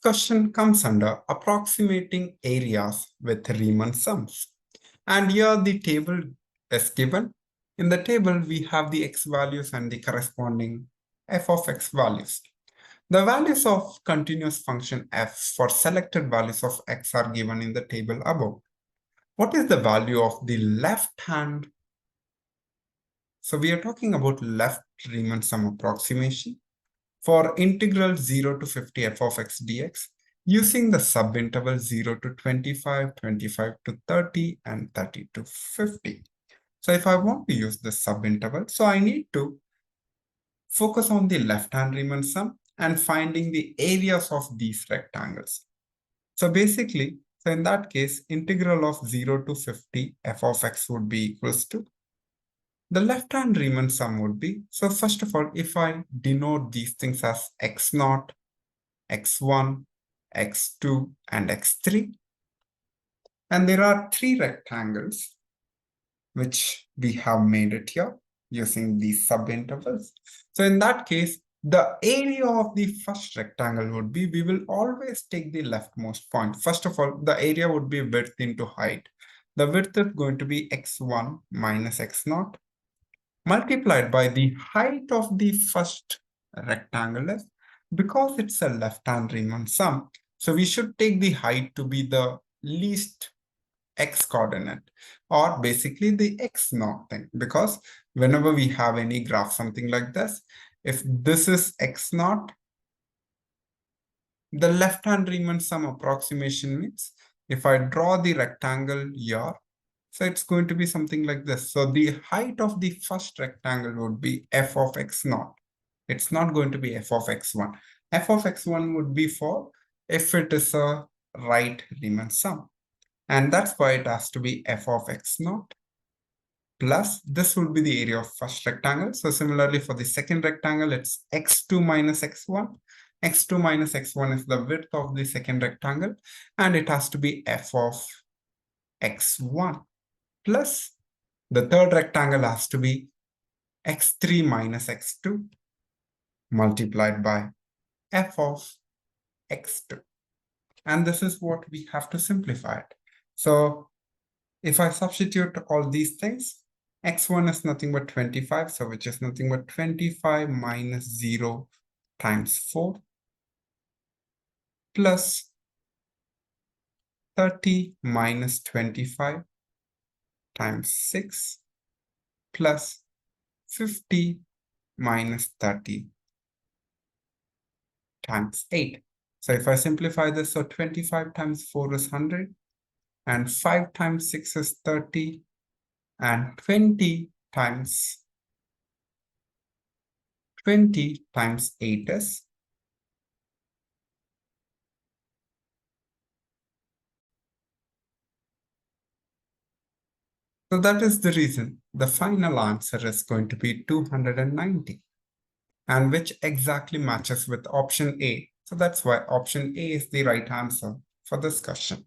question comes under approximating areas with Riemann sums. And here the table is given. In the table, we have the x values and the corresponding f of x values. The values of continuous function f for selected values of x are given in the table above. What is the value of the left hand? So we are talking about left Riemann sum approximation for integral 0 to 50 f of x dx using the subinterval 0 to 25, 25 to 30, and 30 to 50. So if I want to use the subinterval, so I need to focus on the left-hand Riemann sum and finding the areas of these rectangles. So basically, so in that case, integral of 0 to 50 f of x would be equals to the left-hand Riemann sum would be, so first of all, if I denote these things as x0, x1, x2, and x3, and there are three rectangles which we have made it here using these subintervals. So in that case, the area of the first rectangle would be, we will always take the leftmost point. First of all, the area would be width into height. The width is going to be x1 minus x0 multiplied by the height of the first rectangle is, because it's a left-hand Riemann sum, so we should take the height to be the least x coordinate, or basically the x0 thing, because whenever we have any graph, something like this, if this is x0, the left-hand Riemann sum approximation means if I draw the rectangle here, so it's going to be something like this. So the height of the first rectangle would be f of x0. It's not going to be f of x1. F of x1 would be for if it is a right Riemann sum. And that's why it has to be f of x0 plus this would be the area of first rectangle. So similarly for the second rectangle, it's x2 minus x1. x2 minus x1 is the width of the second rectangle, and it has to be f of x1 plus the third rectangle has to be x3 minus x2 multiplied by f of x2. And this is what we have to simplify it. So if I substitute all these things, x1 is nothing but 25, so which is nothing but 25 minus 0 times 4 plus 30 minus 25 times 6 plus 50 minus 30 times 8. So if I simplify this, so 25 times 4 is 100, and 5 times 6 is 30, and 20 times 8 is so that is the reason the final answer is going to be 290, and which exactly matches with option A. So that's why option A is the right answer for this question.